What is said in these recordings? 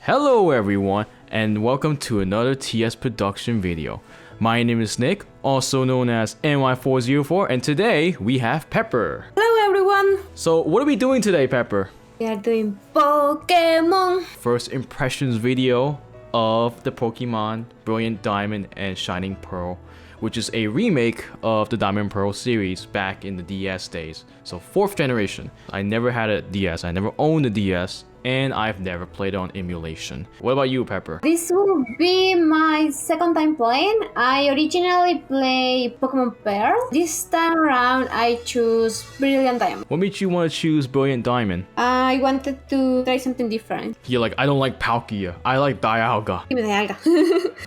Hello everyone, and welcome to another TS production video. My name is Nick, also known as NY404, and today we have Pepper. Hello everyone! So what are we doing today, Pepper? We are doing Pokémon! First impressions video of the Pokemon Brilliant Diamond and Shining Pearl, which is a remake of the Diamond Pearl series back in the DS days. So 4th generation. I never had a DS, I never owned a DS, and I've never played on emulation. What about you, Pepper? This will be my second time playing. I originally played Pokémon Pearl. This time around I choose Brilliant Diamond. What made you want to choose Brilliant Diamond? I wanted to try something different. You're like, I don't like Palkia, I like Dialga. Give me the alga.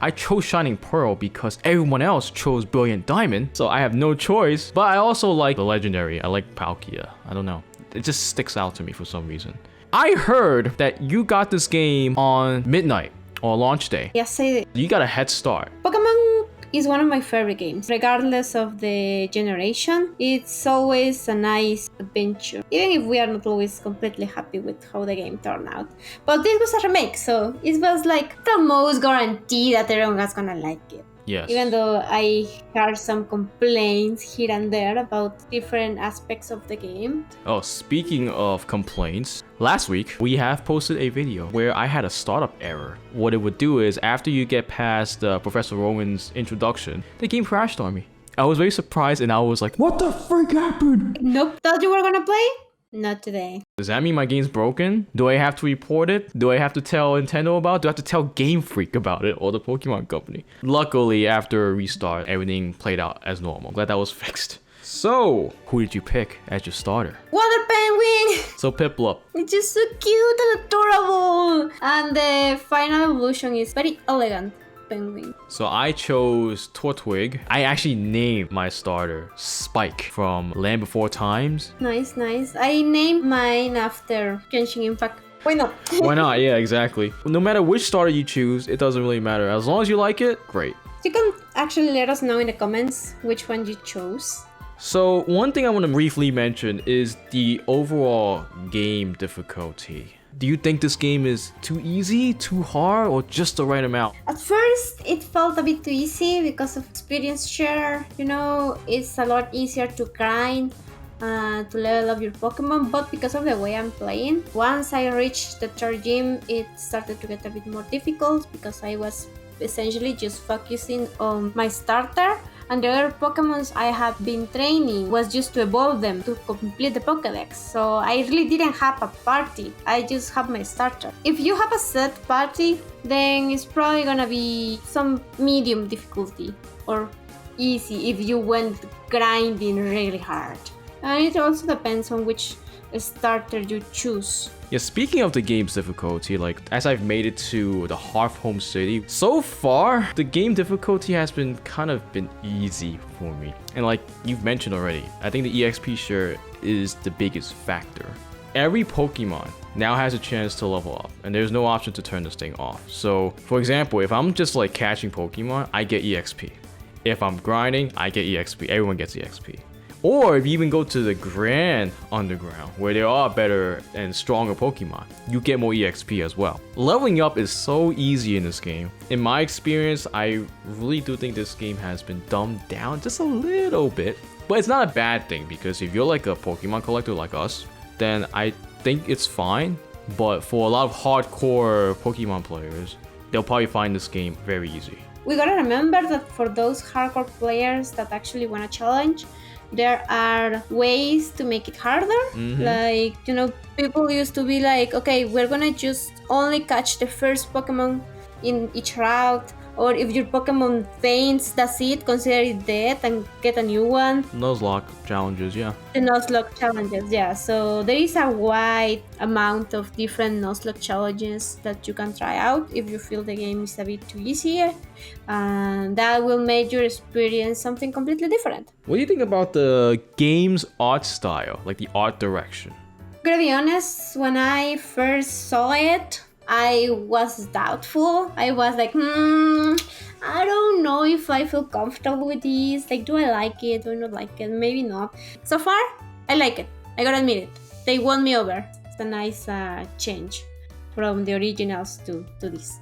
I chose Shining Pearl because everyone else chose Brilliant Diamond, so I have no choice. But I also like the Legendary, I like Palkia. I don't know, it just sticks out to me for some reason. I heard that you got this game on midnight or launch day. Yes, I did. You got a head start. Pokemon is one of my favorite games. Regardless of the generation, it's always a nice adventure. Even if we are not always completely happy with how the game turned out. But this was a remake, so it was like the most guarantee that everyone was gonna like it. Yes. Even though I heard some complaints here and there about different aspects of the game. Oh, speaking of complaints, last week we have posted a video where I had a startup error. What it would do is after you get past Professor Rowan's introduction, the game crashed on me. I was very surprised and I was like, what the freak happened? Nope. Thought you were gonna play? Not today. Does that mean my game's broken? Do I have to report it? Do I have to tell Nintendo about it? Do I have to tell Game Freak about it or the Pokemon Company? Luckily, after a restart, everything played out as normal. Glad that was fixed. So, who did you pick as your starter? Water Penguin! So Piplup. It's just so cute and adorable! And the final evolution is very elegant. Penguin. So I chose Tortwig. I actually named my starter Spike from Land Before Times. Nice, nice. I named mine after Genshin Impact. Why not? Why not? Yeah, exactly. No matter which starter you choose, it doesn't really matter. As long as you like it, great. You can actually let us know in the comments which one you chose. So one thing I want to briefly mention is the overall game difficulty. Do you think this game is too easy, too hard, or just the right amount? At first, it felt a bit too easy because of experience share. You know, it's a lot easier to grind, to level up your Pokemon, but because of the way I'm playing, once I reached the 3rd gym, it started to get a bit more difficult because I was essentially just focusing on my starter. And the other Pokemons I have been training was just to evolve them to complete the Pokédex. So I really didn't have a party, I just have my starter. If you have a set party, then it's probably gonna be some medium difficulty or easy if you went grinding really hard. And it also depends on which starter you choose. Yeah, speaking of the game's difficulty, like as I've made it to the Hearthhome City, so far the game difficulty has been easy for me. And like you've mentioned already, I think the EXP share is the biggest factor. Every Pokemon now has a chance to level up, and there's no option to turn this thing off. So for example, if I'm just like catching Pokemon, I get EXP. If I'm grinding, I get EXP. Everyone gets EXP. Or if you even go to the Grand Underground, where there are better and stronger Pokemon, you get more EXP as well. Leveling up is so easy in this game. In my experience, I really do think this game has been dumbed down just a little bit. But it's not a bad thing, because if you're like a Pokemon collector like us, then I think it's fine. But for a lot of hardcore Pokemon players, they'll probably find this game very easy. We gotta remember that for those hardcore players that actually want a challenge, there are ways to make it harder. Like, you know, people used to be like, okay, we're gonna just only catch the first Pokemon in each route, or if your Pokemon faints, that's it, consider it dead and get a new one. Nuzlocke challenges, yeah. The Nuzlocke challenges, yeah. So there is a wide amount of different Nuzlocke challenges that you can try out if you feel the game is a bit too easier. And that will make your experience something completely different. What do you think about the game's art style, like the art direction? I'm gonna be honest, when I first saw it, I was doubtful. I was like, I don't know if I feel comfortable with this. Like, do I like it? Do I not like it? Maybe not. So far, I like it. I gotta admit it. They won me over. It's a nice change from the originals to this.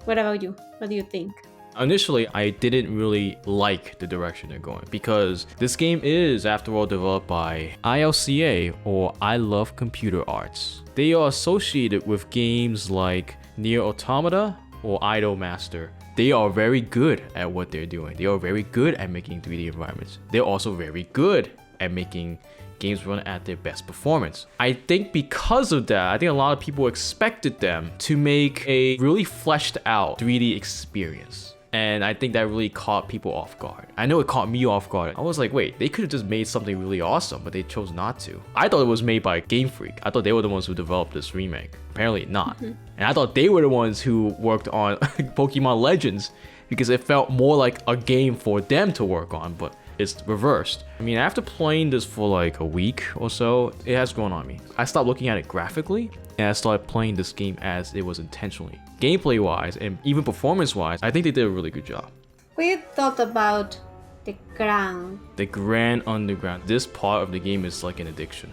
What about you? What do you think? Initially, I didn't really like the direction they're going because this game is, after all, developed by ILCA, or I Love Computer Arts. They are associated with games like Nier Automata or Idolmaster. They are very good at what they're doing. They are very good at making 3D environments. They're also very good at making games run at their best performance. I think because of that, I think a lot of people expected them to make a really fleshed out 3D experience. And I think that really caught people off guard. I know it caught me off guard. I was like, wait, they could have just made something really awesome, but they chose not to. I thought it was made by Game Freak. I thought they were the ones who developed this remake. Apparently not. And I thought they were the ones who worked on Pokemon Legends because it felt more like a game for them to work on, but it's reversed. I mean, after playing this for like a week or so, it has grown on me. I stopped looking at it graphically and I started playing this game as it was intentionally. Gameplay wise and even performance wise, I think they did a really good job. We thought about the ground. The Grand Underground. This part of the game is like an addiction.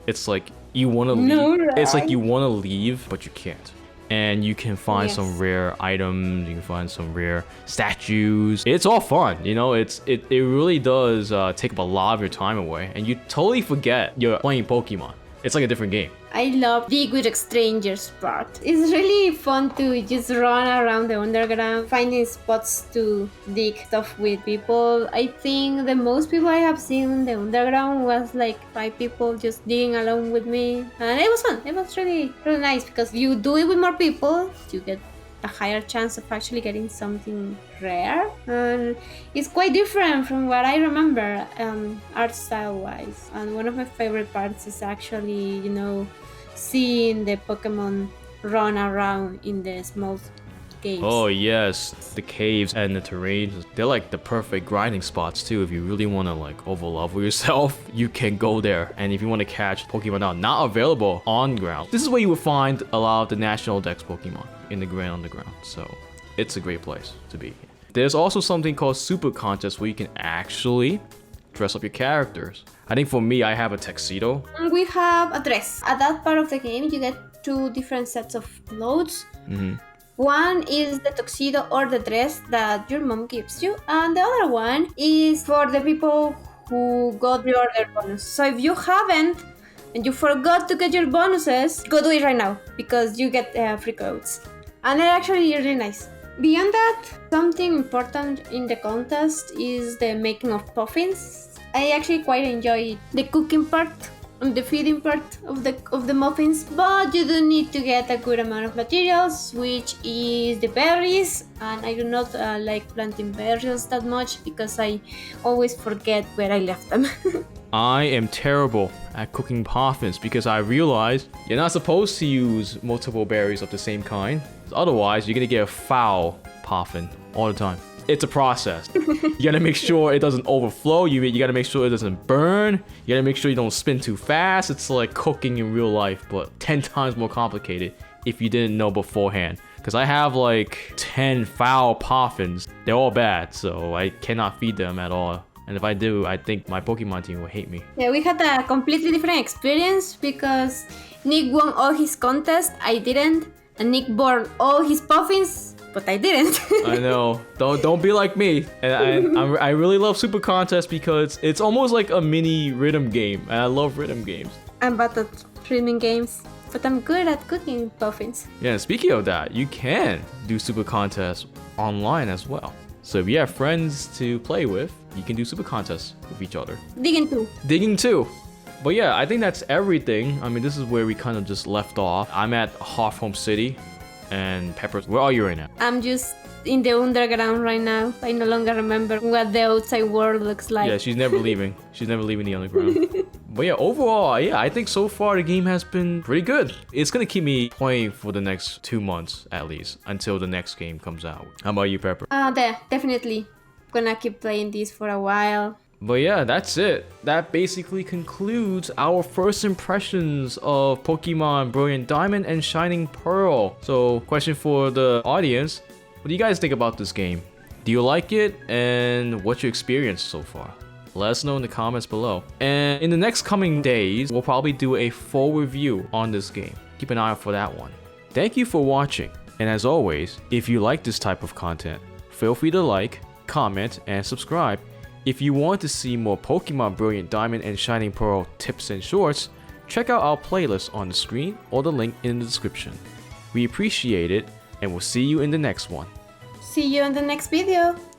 It's like you want to leave. No, right? It's like you want to leave, but you can't. And you can find Yes. some rare items. You can find some rare statues. It's all fun, you know. It really does take up a lot of your time away, and you totally forget you're playing Pokemon. It's like a different game. I love dig with strangers part. It's really fun to just run around the underground, finding spots to dig stuff with people. I think the most people I have seen in the underground was like 5 people just digging along with me. And it was fun. It was really nice because if you do it with more people, you get a higher chance of actually getting something rare, and it's quite different from what I remember art style wise. And one of my favorite parts is actually, you know, seeing the Pokemon run around in the small caves. Oh yes, the caves and the terrain, they're like the perfect grinding spots too. If you really want to like overlevel yourself, you can go there. And if you want to catch Pokemon now not available on ground, this is where you will find a lot of the National Dex Pokemon in the Grand Underground. So it's a great place to be. There's also something called Super Contest where you can actually dress up your characters. I think for me, I have a tuxedo. We have a dress. At that part of the game, you get 2 different sets of clothes. One is the tuxedo or the dress that your mom gives you, and the other one is for the people who got the order bonus. So if you haven't and you forgot to get your bonuses, go do it right now because you get free clothes. And they're actually really nice. Beyond that, something important in the contest is the making of Poffins. I actually quite enjoy the cooking part and the feeding part of the muffins, but you do need to get a good amount of materials, which is the berries, and I do not like planting berries that much because I always forget where I left them. I am terrible at cooking Poffins because I realized you're not supposed to use multiple berries of the same kind. Otherwise, you're gonna get a foul Poffin all the time. It's a process. You gotta make sure it doesn't overflow. You gotta make sure it doesn't burn. You gotta make sure you don't spin too fast. It's like cooking in real life, but 10 times more complicated if you didn't know beforehand. Because I have like 10 foul Poffins. They're all bad, so I cannot feed them at all. And if I do, I think my Pokemon team will hate me. Yeah, we had a completely different experience because Nick won all his contests, I didn't. And Nick won all his Poffins, but I didn't. I know. Don't be like me. And I really love Super Contest because it's almost like a mini rhythm game. And I love rhythm games. I'm bad at streaming games, but I'm good at cooking Poffins. Yeah, speaking of that, you can do Super Contests online as well. So if you have friends to play with, you can do Super Contests with each other. Digging too. Digging too. But yeah, I think that's everything. I mean, this is where we kind of just left off. I'm at Half Home City. And Peppers, where are you right now? I'm just in the underground right now. I no longer remember what the outside world looks like. Yeah, she's never leaving. She's never leaving the underground. But yeah, overall, yeah, I think so far the game has been pretty good. It's gonna keep me playing for the next 2 months at least until the next game comes out. How about you, Pepper? Definitely gonna keep playing this for a while. But yeah, that's it. That basically concludes our first impressions of Pokemon Brilliant Diamond and Shining Pearl. So, question for the audience, what do you guys think about this game? Do you like it? And what's your experience so far? Let us know in the comments below. And in the next coming days, we'll probably do a full review on this game. Keep an eye out for that one. Thank you for watching, and as always, if you like this type of content, feel free to like, comment, and subscribe. If you want to see more Pokemon Brilliant Diamond and Shining Pearl tips and shorts, check out our playlist on the screen or the link in the description. We appreciate it, and we'll see you in the next one. See you in the next video.